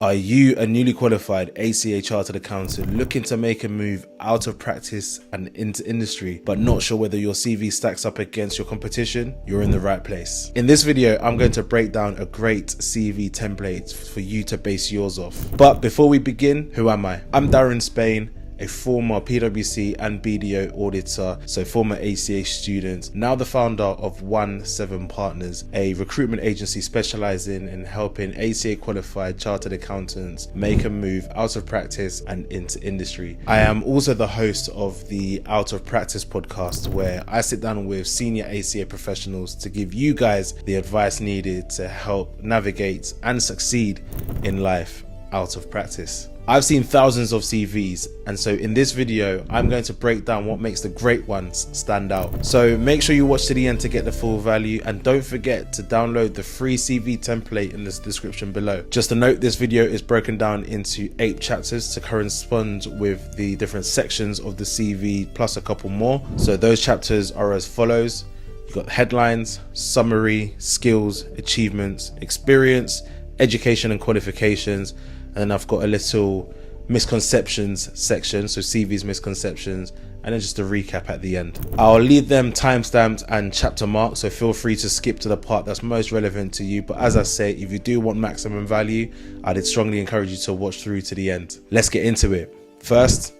Are you a newly qualified ACA Chartered Accountant looking to make a move out of practice and into industry, but not sure whether your CV stacks up against your competition? You're in the right place. In this video, I'm going to break down a great CV template for you to base yours off. But before we begin, who am I? I'm Darren Spain, a former PwC and BDO auditor, so former ACA student, now the founder of 17 Partners, a recruitment agency specializing in helping ACA qualified chartered accountants make a move out of practice and into industry. I am also the host of the Out of Practice podcast, where I sit down with senior ACA professionals to give you guys the advice needed to help navigate and succeed in life out of practice. I've seen thousands of CVs, and so in this video, I'm going to break down what makes the great ones stand out. So make sure you watch to the end to get the full value, and don't forget to download the free CV template in the description below. Just a note, this video is broken down into 8 chapters to correspond with the different sections of the CV plus a couple more. So those chapters are as follows. You've got headlines, summary, skills, achievements, experience, education and qualifications, and then I've got a little misconceptions section, so CV's misconceptions, and then just a recap at the end. I'll leave them timestamped and chapter marked, so feel free to skip to the part that's most relevant to you. But as I say, if you do want maximum value, I'd strongly encourage you to watch through to the end. Let's get into it. First,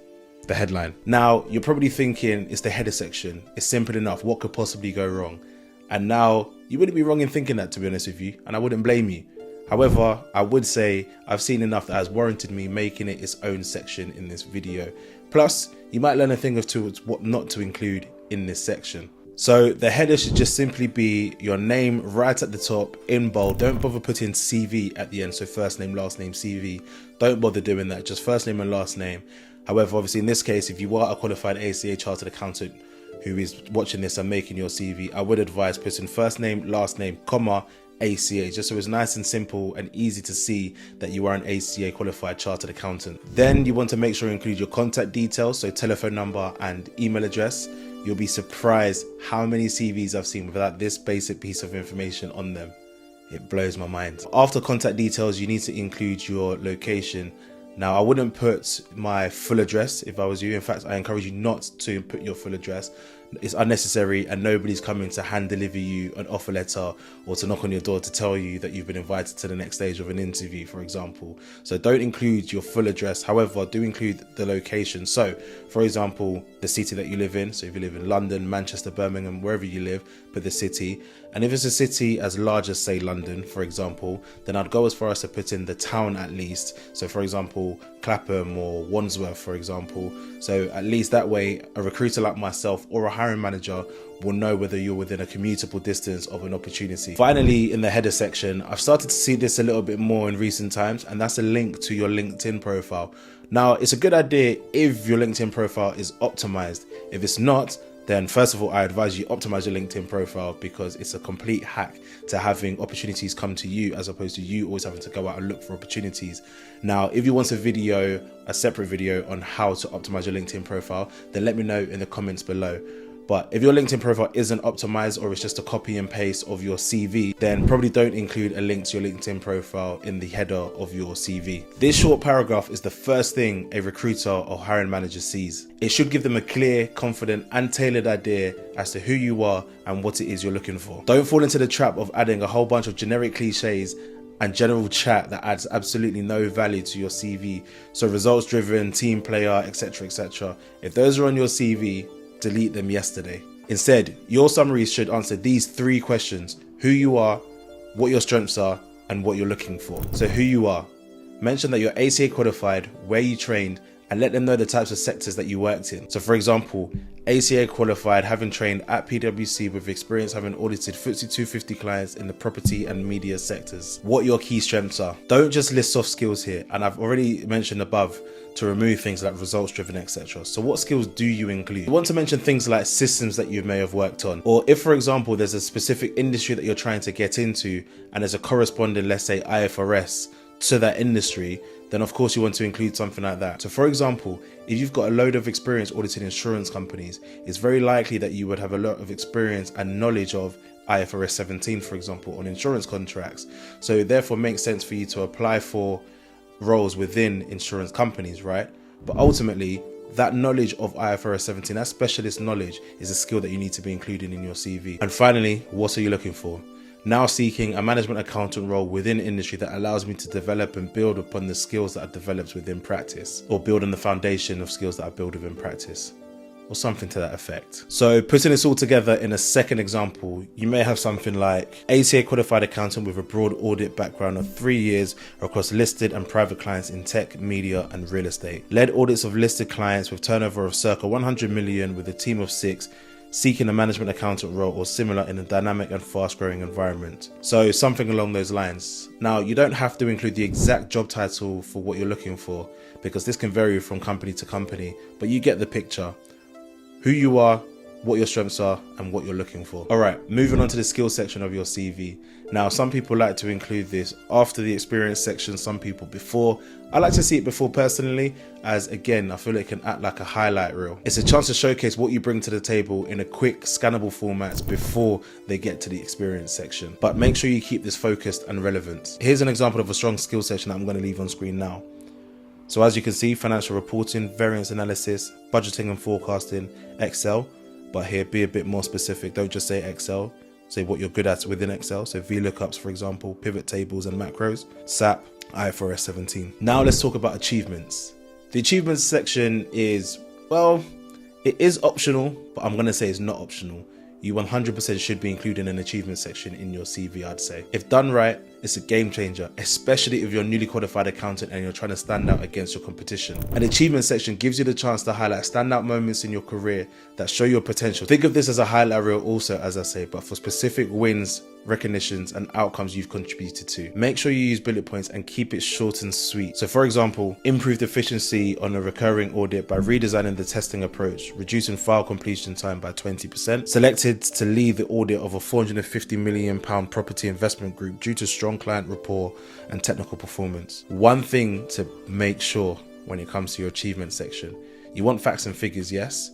the headline. Now, you're probably thinking it's the header section. It's simple enough. What could possibly go wrong? And now, you wouldn't be wrong in thinking that, to be honest with you, and I wouldn't blame you. However, I would say I've seen enough that has warranted me making it its own section in this video. Plus, you might learn a thing or two what not to include in this section. So the header should just simply be your name right at the top in bold. Don't bother putting CV at the end, so first name, last name, CV. Don't bother doing that, just first name and last name. However, obviously in this case, if you are a qualified ACA Chartered Accountant who is watching this and making your CV, I would advise putting first name, last name, comma, ACA, just so it's nice and simple and easy to see that you are an ACA qualified chartered accountant. Then you want to make sure you include your contact details, so telephone number and email address. You'll be surprised how many CVs I've seen without this basic piece of information on them. It blows my mind. After contact details, you need to include your location. Now, I wouldn't put my full address if I was you. In fact, I encourage you not to put your full address. It's unnecessary, and nobody's coming to hand deliver you an offer letter or to knock on your door to tell you that you've been invited to the next stage of an interview, for example. So don't include your full address. However, do include the location. So, for example, the city that you live in. So if you live in London, Manchester, Birmingham, wherever you live, put the city. And if it's a city as large as, say, London, for example, then I'd go as far as to put in the town at least. So, for example, Clapham or Wandsworth, for example. So at least that way, a recruiter like myself or a hiring manager will know whether you're within a commutable distance of an opportunity. Finally, in the header section, I've started to see this a little bit more in recent times, and that's a link to your LinkedIn profile. Now, it's a good idea if your LinkedIn profile is optimized. If it's not, then first of all, I advise you optimize your LinkedIn profile, because it's a complete hack to having opportunities come to you as opposed to you always having to go out and look for opportunities. Now, if you want a separate video on how to optimize your LinkedIn profile, then let me know in the comments below. But if your LinkedIn profile isn't optimized, or it's just a copy and paste of your CV, then probably don't include a link to your LinkedIn profile in the header of your CV. This short paragraph is the first thing a recruiter or hiring manager sees. It should give them a clear, confident, and tailored idea as to who you are and what it is you're looking for. Don't fall into the trap of adding a whole bunch of generic cliches and general chat that adds absolutely no value to your CV. So results driven, team player, etc., etc. If those are on your CV, delete them yesterday. Instead, your summaries should answer these 3 questions: who you are, what your strengths are, and what you're looking for. So who you are. Mention that you're ACA qualified, where you trained, and let them know the types of sectors that you worked in. So for example, ACA qualified, having trained at PwC with experience having audited FTSE 250 clients in the property and media sectors. What your key strengths are. Don't just list soft skills here, and I've already mentioned above to remove things like results driven, etc. So what skills do you include? You want to mention things like systems that you may have worked on, or if, for example, there's a specific industry that you're trying to get into and there's a corresponding, let's say, IFRS to that industry, then of course you want to include something like that. So for example, if you've got a load of experience auditing insurance companies, it's very likely that you would have a lot of experience and knowledge of IFRS 17, for example, on insurance contracts. So it therefore makes sense for you to apply for roles within insurance companies, right? But ultimately, that knowledge of IFRS 17, that specialist knowledge, is a skill that you need to be included in your CV. And finally, what are you looking for? Now seeking a management accountant role within industry that allows me to develop and build upon the skills that I've developed within practice, or build on the foundation of skills that I build within practice, or something to that effect. So putting this all together in a second example, you may have something like ACA Qualified Accountant with a broad audit background of 3 years across listed and private clients in tech, media and real estate. Led audits of listed clients with turnover of circa 100 million with a team of 6, seeking a management accountant role or similar in a dynamic and fast-growing environment. So something along those lines. Now, you don't have to include the exact job title for what you're looking for, because this can vary from company to company, but you get the picture. Who you are, what your strengths are, and what you're looking for. All right, moving on to the skills section of your CV. Now, some people like to include this after the experience section, some people before. I like to see it before personally, as again, I feel it can act like a highlight reel. It's a chance to showcase what you bring to the table in a quick, scannable format before they get to the experience section. But make sure you keep this focused and relevant. Here's an example of a strong skills section that I'm going to leave on screen now. So as you can see, financial reporting, variance analysis, budgeting and forecasting, Excel. But here, be a bit more specific. Don't just say Excel. Say what you're good at within Excel. So VLOOKUPs, for example, pivot tables and macros, SAP, IFRS 17. Now let's talk about achievements. The achievements section is, well, it is optional, but I'm going to say it's not optional. You 100% should be including an achievement section in your CV, I'd say. If done right, it's a game changer, especially if you're a newly qualified accountant and you're trying to stand out against your competition. An achievement section gives you the chance to highlight standout moments in your career that show your potential. Think of this as a highlight reel also, as I say, but for specific wins, recognitions and outcomes you've contributed to. Make sure you use bullet points and keep it short and sweet. So for example, improved efficiency on a recurring audit by redesigning the testing approach, reducing file completion time by 20%, selected to lead the audit of a £450 million property investment group due to strong client rapport and technical performance. One thing to make sure when it comes to your achievement section, you want facts and figures, yes,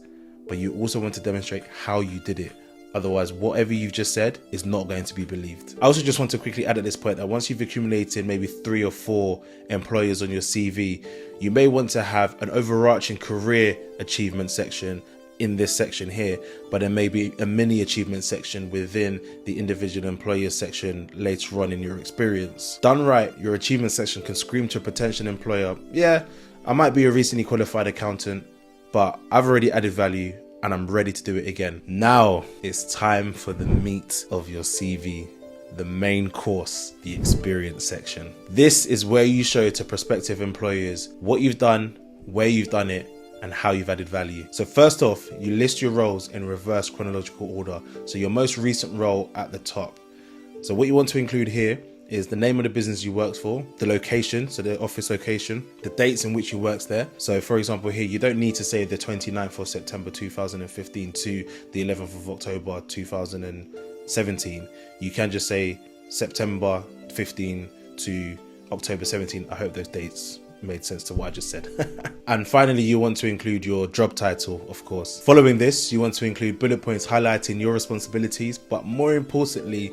but you also want to demonstrate how you did it. Otherwise, whatever you've just said is not going to be believed. I also just want to quickly add at this point that once you've accumulated maybe 3 or 4 employers on your CV, you may want to have an overarching career achievement section in this section here, but there may be a mini achievement section within the individual employer section later on in your experience. Done right, your achievement section can scream to a potential employer, yeah, I might be a recently qualified accountant, but I've already added value and I'm ready to do it again. Now it's time for the meat of your CV, the main course, the experience section. This is where you show to prospective employers what you've done, where you've done it, and how you've added value. So first off, you list your roles in reverse chronological order. So your most recent role at the top. So what you want to include here is the name of the business you worked for, the location, so the office location, the dates in which you worked there. So for example here, you don't need to say the 29th of September 2015 to the 11th of October 2017. You can just say September 15 to October 17. I hope those dates made sense to what I just said. And finally, you want to include your job title, of course. Following this, you want to include bullet points highlighting your responsibilities, but more importantly,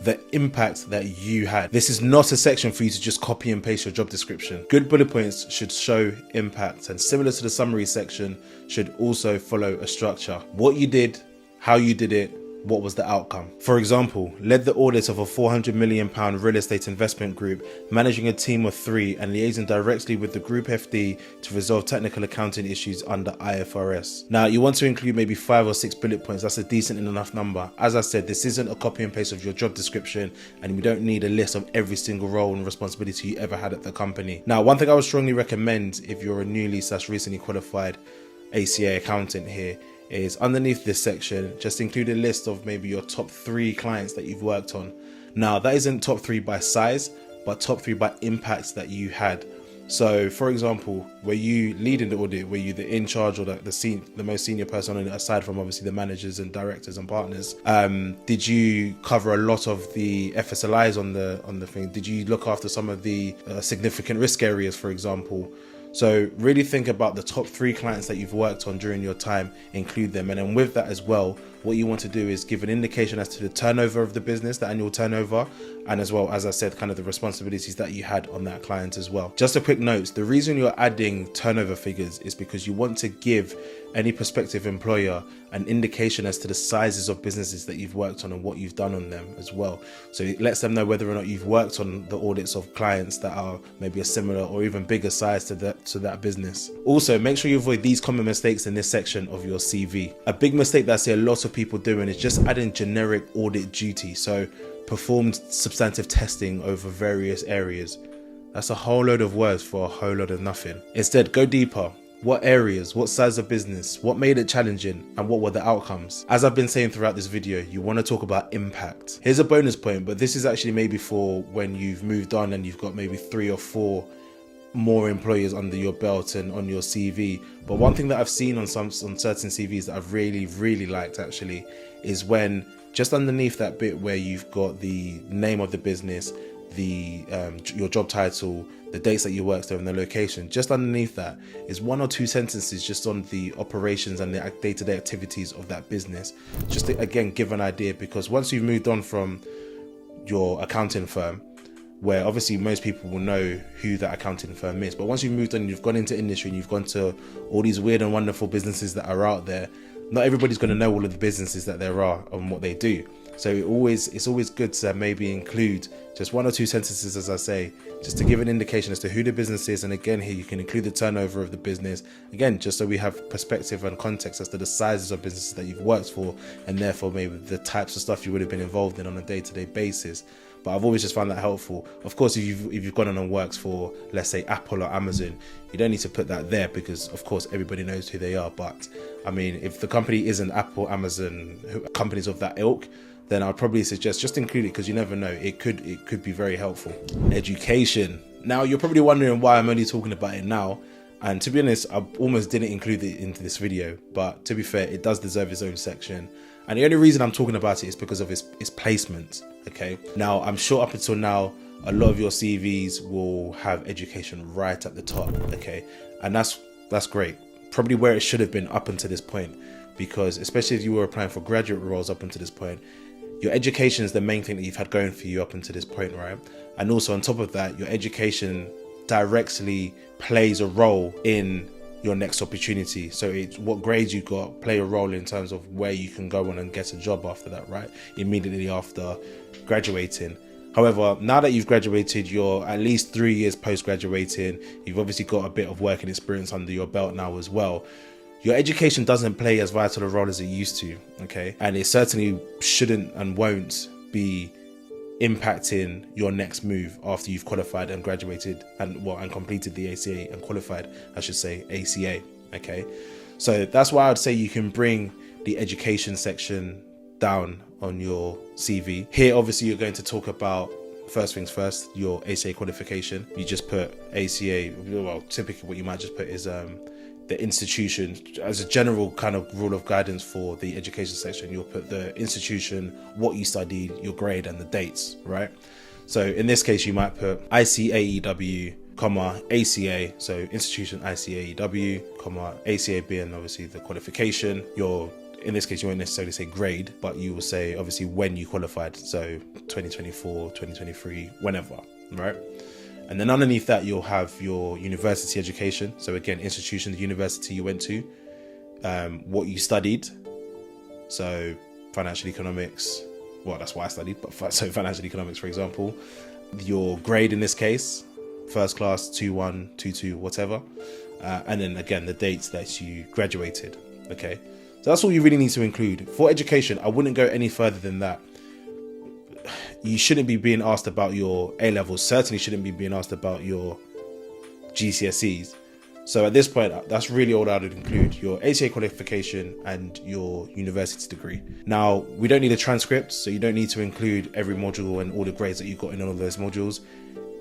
the impact that you had. This is not a section for you to just copy and paste your job description. Good bullet points should show impact, and similar to the summary section, should also follow a structure. What you did, how you did it, what was the outcome? For example, led the audit of a £400 million real estate investment group, managing a team of 3 and liaising directly with the group FD to resolve technical accounting issues under IFRS. Now, you want to include maybe 5 or 6 bullet points. That's a decent enough number. As I said, this isn't a copy and paste of your job description, and we don't need a list of every single role and responsibility you ever had at the company. Now, one thing I would strongly recommend if you're a newly / recently qualified ACA accountant here is underneath this section, just include a list of maybe your top 3 clients that you've worked on. Now, that isn't top 3 by size, but top 3 by impacts that you had. So, for example, were you leading the audit? Were you the in charge or the most senior person on it, aside from obviously the managers and directors and partners? Did you cover a lot of the FSLIs on the thing? Did you look after some of the significant risk areas, for example? So really think about the top 3 clients that you've worked on during your time, include them. And then with that as well, what you want to do is give an indication as to the turnover of the business, the annual turnover, and as well, as I said, kind of the responsibilities that you had on that client as well. Just a quick note, the reason you're adding turnover figures is because you want to give any prospective employer an indication as to the sizes of businesses that you've worked on and what you've done on them as well. So it lets them know whether or not you've worked on the audits of clients that are maybe a similar or even bigger size to that business. Also, make sure you avoid these common mistakes in this section of your CV. A big mistake that I see a lot of people doing is just adding generic audit duty. So performed substantive testing over various areas. That's a whole load of words for a whole lot of nothing. Instead, go deeper. What areas, what size of business, what made it challenging, and what were the outcomes? As I've been saying throughout this video, you want to talk about impact. Here's a bonus point, but this is actually maybe for when you've moved on and you've got maybe 3 or 4 more employers under your belt and on your CV. But one thing that I've seen on certain CVs that I've really liked actually is when just underneath that bit where you've got the name of the business, your job title, the dates that you worked there and the location, just underneath that is 1 or 2 sentences just on the operations and the day-to-day activities of that business, just to again give an idea. Because once you've moved on from your accounting firm, where obviously most people will know who that accounting firm is, but once you've moved on and you've gone into industry and you've gone to all these weird and wonderful businesses that are out there, not everybody's going to know all of the businesses that there are and what they do. So it's always good to maybe include just 1 or 2 sentences, as I say, just to give an indication as to who the business is. And again, here you can include the turnover of the business, again, just so we have perspective and context as to the sizes of businesses that you've worked for, and therefore maybe the types of stuff you would have been involved in on a day-to-day basis. But I've always just found that helpful. Of course, if you've gone on and worked for, let's say, Apple or Amazon, you don't need to put that there because, of course, everybody knows who they are. But I mean, if the company isn't Apple, Amazon, companies of that ilk, then I'd probably suggest just include it, because you never know, it could be very helpful. Education. Now, you're probably wondering why I'm only talking about it now. And to be honest, I almost didn't include it into this video, but to be fair, it does deserve its own section. And the only reason I'm talking about it is because of its placement. Okay. Now, I'm sure up until now, a lot of your CVs will have education right at the top. Okay. And that's great. Probably where it should have been up until this point, because especially if you were applying for graduate roles up until this point, your education is the main thing that you've had going for you up until this point, right? And also on top of that, your education directly plays a role in your next opportunity. So it's what grades you got play a role in terms of where you can go on and get a job after that, right? Immediately after graduating. However, now that you've graduated, you're at least 3 years post-graduating, you've obviously got a bit of working experience under your belt now as well. Your education doesn't play as vital a role as it used to, okay? And it certainly shouldn't and won't be impacting your next move after you've qualified and graduated and completed the ACA and qualified, I should say, ACA, okay? So that's why I'd say you can bring the education section down on your CV. Here, obviously, you're going to talk about, first things first, your ACA qualification. You just put ACA, well, typically what you might just put is the institution. As a general kind of rule of guidance for the education section, you'll put the institution, what you studied, your grade, and the dates, right? So in this case, you might put ICAEW, ACA, so institution ICAEW, ACA being obviously the qualification. In this case, you won't necessarily say grade, but you will say obviously when you qualified, so 2024, 2023, whenever, right? And then underneath that, you'll have your university education. So again, institution, the university you went to, what you studied. So financial economics, well, that's what I studied, but so financial economics, for example. Your grade in this case, first class, 2-1, 2-2, whatever. And then again, the dates that you graduated, okay? So that's all you really need to include. For education, I wouldn't go any further than that. You shouldn't be being asked about your A-levels, certainly shouldn't be being asked about your GCSEs. So at this point, that's really all I would include, your ACA qualification and your university degree. Now, we don't need a transcript, so you don't need to include every module and all the grades that you got in all of those modules.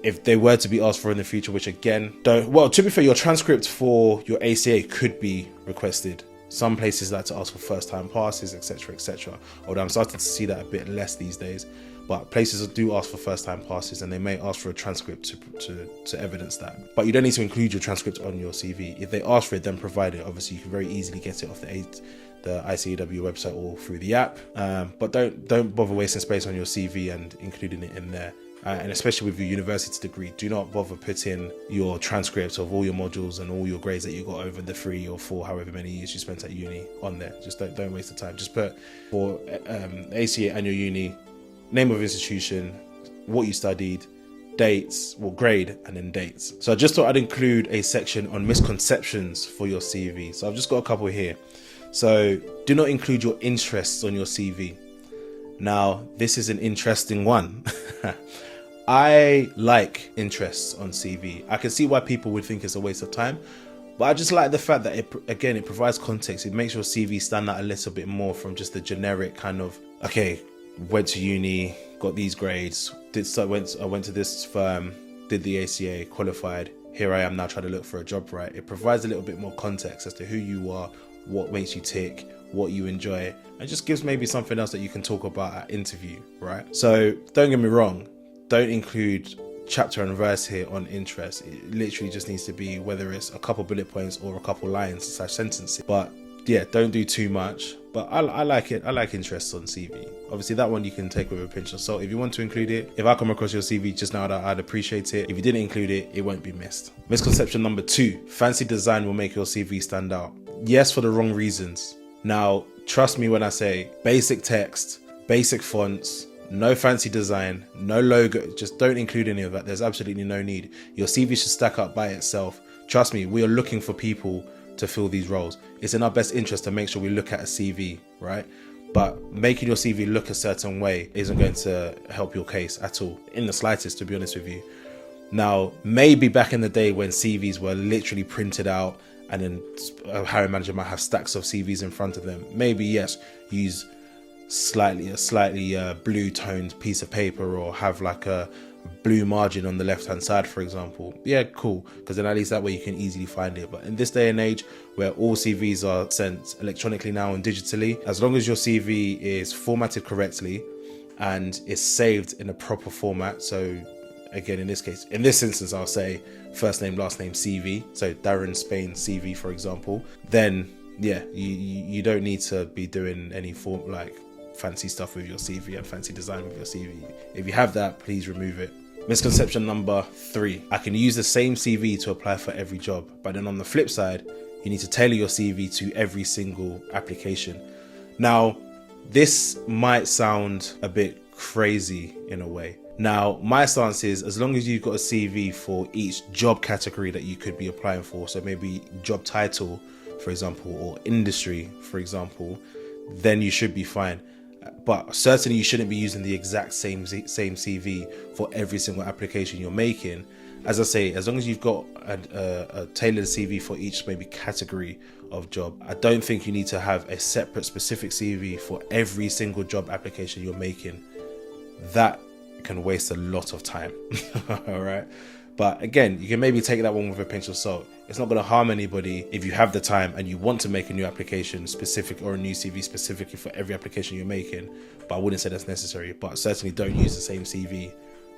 If they were to be asked for in the future, which again, to be fair, your transcript for your ACA could be requested. Some places like to ask for first-time passes, etc., etc. Although I'm starting to see that a bit less these days. But places do ask for first-time passes, and they may ask for a transcript to evidence that. But you don't need to include your transcript on your CV. If they ask for it, then provide it. Obviously, you can very easily get it off the ICAW website or through the app. But don't bother wasting space on your CV and including it in there. And especially with your university degree, do not bother putting your transcripts of all your modules and all your grades that you got over the 3 or 4, however many years you spent at uni on there. Just don't waste the time. Just put for ACA and your uni, name of institution, what you studied, dates, well, grade, and then dates. So I just thought I'd include a section on misconceptions for your CV. So I've just got a couple here. So do not include your interests on your CV. Now, this is an interesting one. I like interests on CV. I can see why people would think it's a waste of time, but I just like the fact that it provides context. It makes your CV stand out a little bit more from just the generic kind of, okay, went to uni, got these grades, I went to this firm, did the ACA, qualified, here I am now trying to look for a job, right? It provides a little bit more context as to who you are, what makes you tick, what you enjoy, and just gives maybe something else that you can talk about at interview, right? So don't get me wrong, don't include chapter and verse here on interest. It literally just needs to be whether it's a couple bullet points or a couple lines / sentences. But yeah, don't do too much. But I like it. I like interests on CV. Obviously, that one you can take with a pinch of salt. If you want to include it, if I come across your CV just now, I'd appreciate it. If you didn't include it, it won't be missed. Misconception number 2, fancy design will make your CV stand out. Yes, for the wrong reasons. Now, trust me when I say basic text, basic fonts, no fancy design, no logo, just don't include any of that. There's absolutely no need. Your CV should stack up by itself. Trust me, we are looking for people to fill these roles. It's in our best interest to make sure we look at a CV, right? But making your CV look a certain way isn't going to help your case at all, in the slightest, to be honest with you. Now, maybe back in the day when CVs were literally printed out and then a hiring manager might have stacks of CVs in front of them, maybe yes, use a slightly blue toned piece of paper, or have like a blue margin on the left hand side, for example. Yeah, cool, because then at least that way you can easily find it. But in this day and age where all CVs are sent electronically now and digitally, as long as your CV is formatted correctly and is saved in a proper format, so again, in this instance, I'll say first name, last name, CV. So Darren Spain CV, for example. Then yeah, you don't need to be doing any form like fancy stuff with your CV and fancy design with your CV. If you have that, please remove it. Misconception number 3, I can use the same CV to apply for every job, but then on the flip side, you need to tailor your CV to every single application. Now, this might sound a bit crazy in a way. Now, my stance is, as long as you've got a CV for each job category that you could be applying for, so maybe job title, for example, or industry, for example, then you should be fine. But certainly you shouldn't be using the exact same CV for every single application you're making. As I say, as long as you've got a tailored CV for each maybe category of job, I don't think you need to have a separate specific CV for every single job application you're making. That can waste a lot of time. All right. But again, you can maybe take that one with a pinch of salt. It's not going to harm anybody if you have the time and you want to make a new application specific, or a new CV specifically for every application you're making. But I wouldn't say that's necessary. But certainly don't use the same CV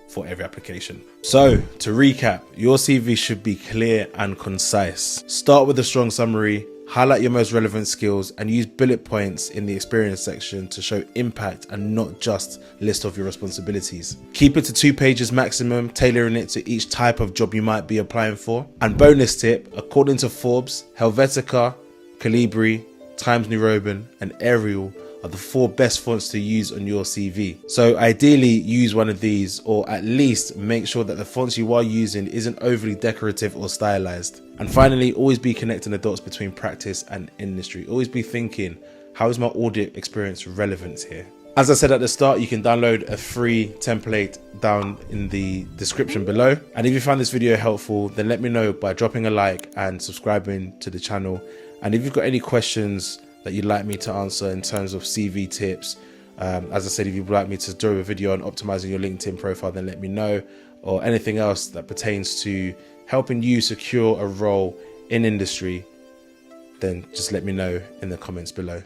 for every application. So to recap, your CV should be clear and concise. Start with a strong summary, highlight your most relevant skills, and use bullet points in the experience section to show impact and not just list off your responsibilities. Keep it to 2 pages maximum, tailoring it to each type of job you might be applying for. And bonus tip, according to Forbes, Helvetica, Calibri, Times New Roman, and Arial are the 4 best fonts to use on your CV. So ideally use one of these, or at least make sure that the fonts you are using isn't overly decorative or stylized. And finally, always be connecting the dots between practice and industry. Always be thinking, how is my audit experience relevant here? As I said at the start, you can download a free template down in the description below. And if you found this video helpful, then let me know by dropping a like and subscribing to the channel. And if you've got any questions that you'd like me to answer in terms of CV tips, as I said, if you'd like me to do a video on optimizing your LinkedIn profile, then let me know, or anything else that pertains to helping you secure a role in industry, then just let me know in the comments below.